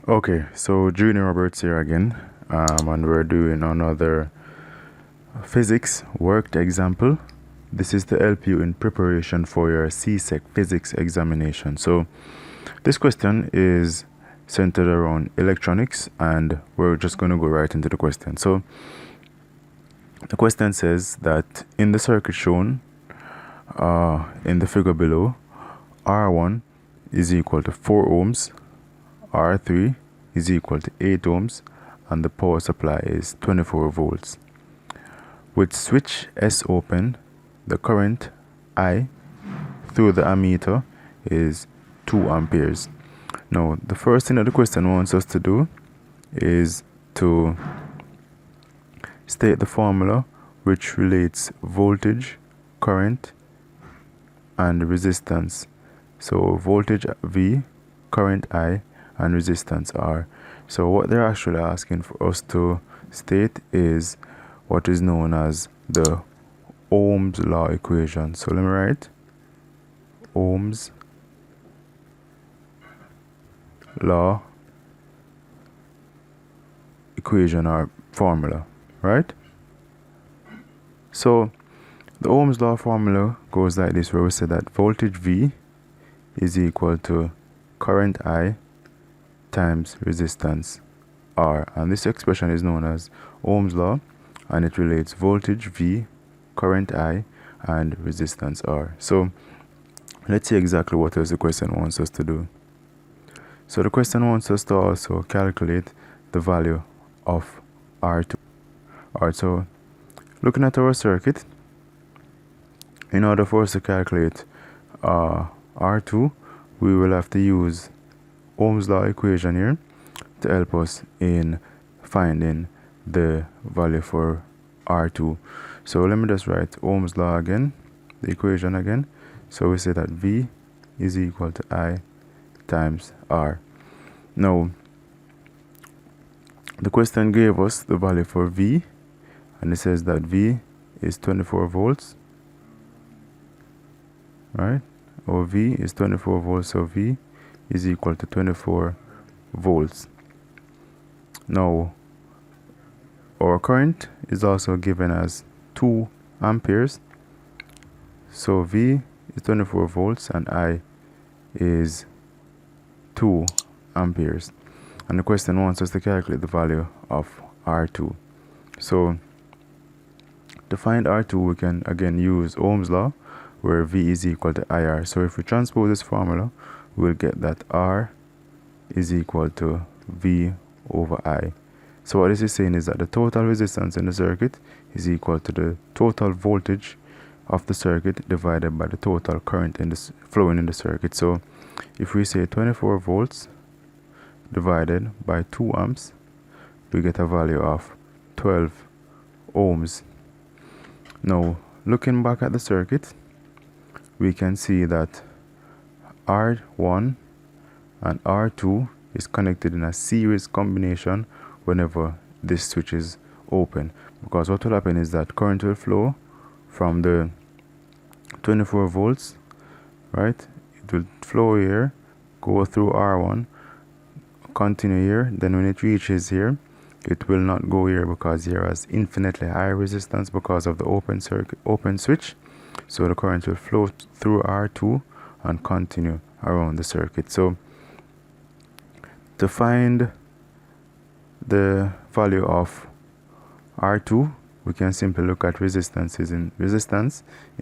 Okay, so Junior Roberts here again, and we're doing another physics worked example. This is to help you in preparation for your CSEC physics examination. So this question is centered around electronics, and we're just going to go right into the question. So the question says that in the circuit shown in the figure below, R1 is equal to 4 ohms, R3 is equal to 8 ohms, and the power supply is 24 volts. With switch S open, the current I through the ammeter is 2 amperes. Now, the first thing that the question wants us to do is to state the formula which relates voltage, current, and resistance. So voltage V, current I, and resistance R. So what they're actually asking for us to state is what is known as the Ohms law equation. So let me write Ohms law equation or formula, right? So the Ohms law formula goes like this, where we say that voltage V is equal to current I times resistance R, and this expression is known as Ohm's law, and it relates voltage V, current I, and resistance R. So let's see exactly what else the question wants us to do. So the question wants us to also calculate the value of R2. Alright, so looking at our circuit, in order for us to calculate R2, we will have to use Ohm's law equation here to help us in finding the value for R2. So let me just write Ohm's law again, the equation again. So we say that V is equal to I times R. Now, the question gave us the value for V, and it says that V is 24 volts, right? Or V is 24 volts, so V is equal to 24 volts. Now, our current is also given as 2 amperes. So V is 24 volts and I is 2 amperes. And the question wants us to calculate the value of R2. So to find R2, we can again use Ohm's law, where V is equal to IR. So if we transpose this formula, we'll get that R is equal to V over I. So what this is saying is that the total resistance in the circuit is equal to the total voltage of the circuit divided by the total current flowing in the circuit. So if we say 24 volts divided by 2 amps, we get a value of 12 ohms. Now, looking back at the circuit, we can see that R1 and R2 is connected in a series combination whenever this switch is open, because what will happen is that current will flow from the 24 volts, right? It will flow here, go through R1, continue here, then when it reaches here, it will not go here because here has infinitely high resistance because of the open switch. So the current will flow through R2 and continue around the circuit. So to find the value of R2, we can simply look at resistance in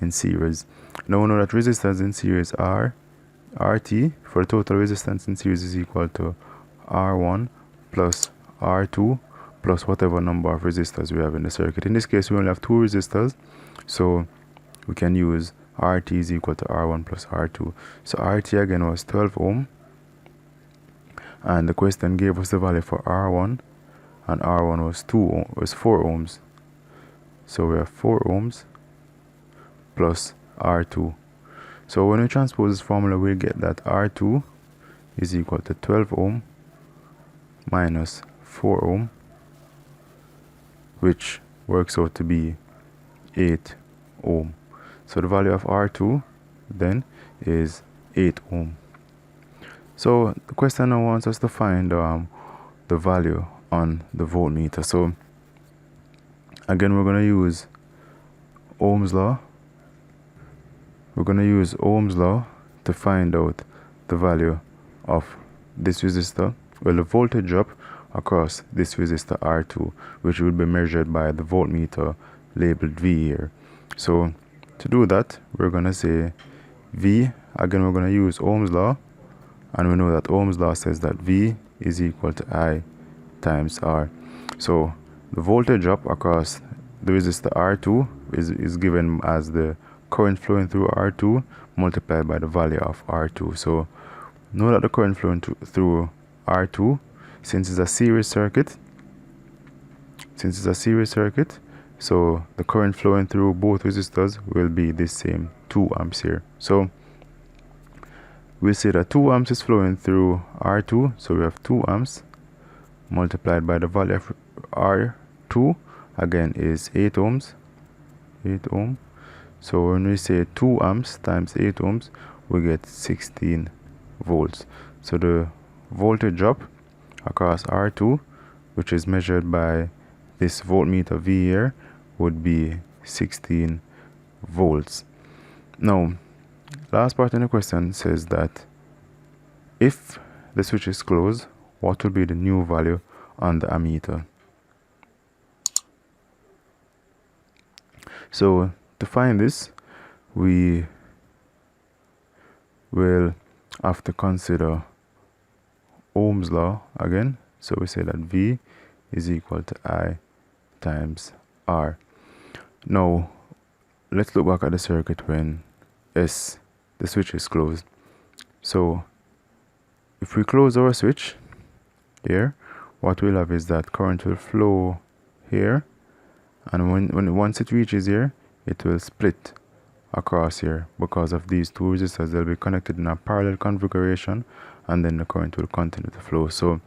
series. Now we know that resistance in series RT for total resistance in series is equal to R1 plus R2 plus whatever number of resistors we have in the circuit. In this case, we only have 2 resistors, so we can use RT is equal to R1 plus R2. So RT again was 12 ohm, and the question gave us the value for R1, and R1 was 4 ohms. So we have 4 ohms plus R2. So when we transpose this formula, we'll get that R2 is equal to 12 ohm minus 4 ohm, which works out to be 8 ohm. So the value of R2 then is 8 ohm. So the question now wants us to find the value on the voltmeter. So again, we're going to use Ohm's law. We're going to use Ohm's law to find out the value of this resistor, well, the voltage drop across this resistor R2, which will be measured by the voltmeter labeled V here. So to do that, we're going to say V, again we're going to use Ohm's law, and we know that Ohm's law says that V is equal to I times R. So the voltage drop across the resistor R2 is given as the current flowing through R2 multiplied by the value of R2. So know that the current flowing through R2, since it's a series circuit, so the current flowing through both resistors will be this same 2 amps here. So we'll say that 2 amps is flowing through R2, so we have 2 amps multiplied by the value of R2, again is 8 ohms, 8 ohm. So when we say 2 amps times 8 ohms, we get 16 volts. So the voltage drop across R2, which is measured by this voltmeter V here, would be 16 volts. Now, last part in the question says that if the switch is closed, what will be the new value on the ammeter? So to find this, we will have to consider Ohm's law again. So we say that V is equal to I times R. Now let's look back at the circuit when the switch is closed. So if we close our switch here, what we'll have is that current will flow here, and once it reaches here, it will split across here. Because of these two resistors, they'll be connected in a parallel configuration, and then the current will continue to flow. So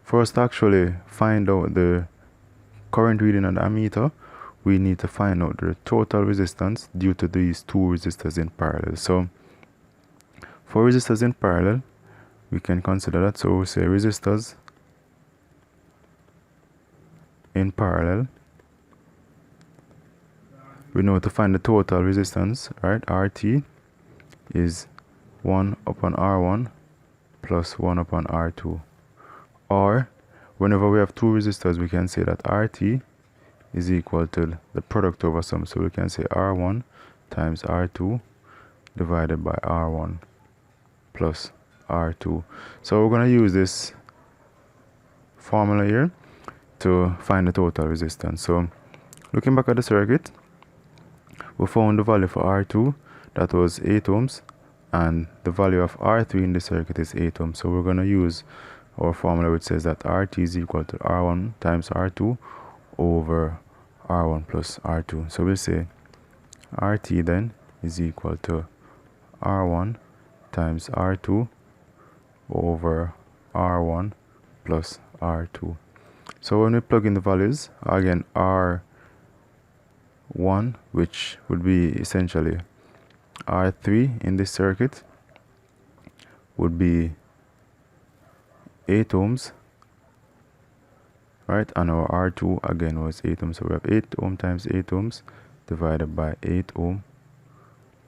for us to actually find out the current reading on the ammeter, we need to find out the total resistance due to these two resistors in parallel. So for resistors in parallel, we can consider that. So we say resistors in parallel, we know to find the total resistance, right? RT is 1 upon R1 plus 1 upon R2. Or whenever we have two resistors, we can say that RT is equal to the product over sum. So we can say R1 times R2 divided by R1 plus R2. So we're going to use this formula here to find the total resistance. So looking back at the circuit, we found the value for R2, that was 8 ohms, and the value of R3 in the circuit is 8 ohms. So we're going to use our formula which says that RT is equal to R1 times R2 over R1 plus R2. So we'll say RT then is equal to R1 times R2 over R1 plus R2. So when we plug in the values, again R1, which would be essentially R3 in this circuit, would be 8 ohms, right? And our R2 again was 8 ohms. So we have 8 ohm times 8 ohms divided by 8 ohm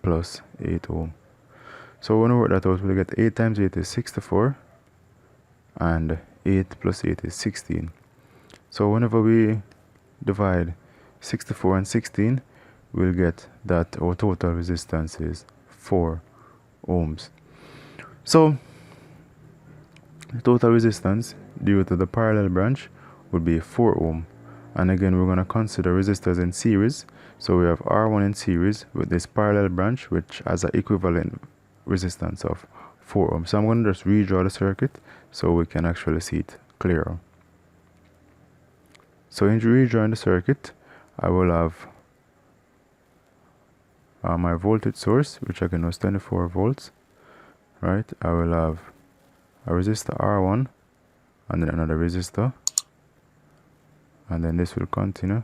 plus 8 ohm. So when we work that out, we'll get 8 times 8 is 64, and 8 plus 8 is 16. So whenever we divide 64 and 16, we'll get that our total resistance is 4 ohms. So the total resistance due to the parallel branch would be 4 ohm. And again, we're going to consider resistors in series. So we have R1 in series with this parallel branch, which has an equivalent resistance of 4 ohms. So I'm going to just redraw the circuit so we can actually see it clearer. So in redrawing the circuit, I will have my voltage source, which again was 24 volts, right? I will have a resistor R1 and then another resistor, and then this will continue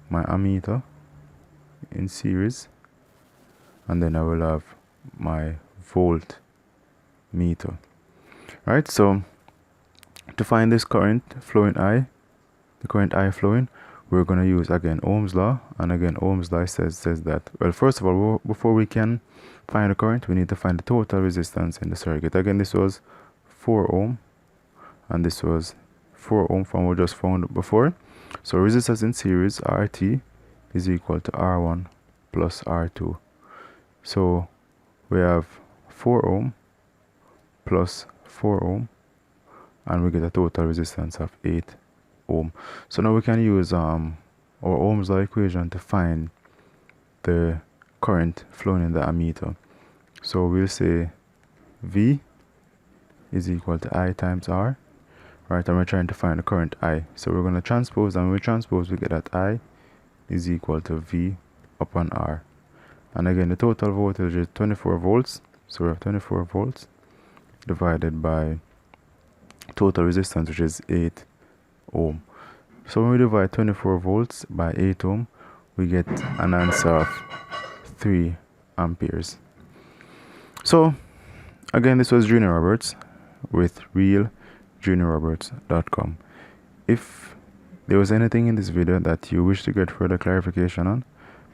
my ammeter in series, and then I will have my volt meter, right? So To find this current flowing I, the current I flowing, we're going to use again Ohm's law, and again Ohm's law says that, well, first of all, before we can find the current, we need to find the total resistance in the circuit. Again, this was 4 ohm and this was 4 ohm from what we just found before. So resistance in series RT is equal to R1 plus R2. So we have 4 ohm plus 4 ohm, and we get a total resistance of 8 ohm. So now we can use our Ohm's law equation to find the current flowing in the ammeter. So we'll say V is equal to I times R, right? And we're trying to find the current I. So we're going to transpose, and when we transpose, we get that I is equal to V upon R. And again, the total voltage is 24 volts. So we have 24 volts divided by total resistance, which is 8 ohm. So when we divide 24 volts by 8 ohm, we get an answer of 3 amperes. So again, this was Junior Roberts with realjuniorroberts.com. If there was anything in this video that you wish to get further clarification on,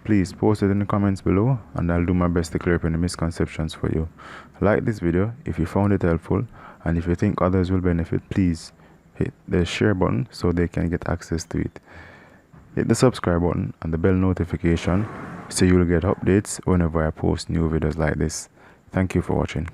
please post it in the comments below, and I'll do my best to clear up any misconceptions for you. Like this video if you found it helpful, and if you think others will benefit, please hit the share button so they can get access to it. Hit the subscribe button and the bell notification so you'll get updates whenever I post new videos like this. Thank you for watching.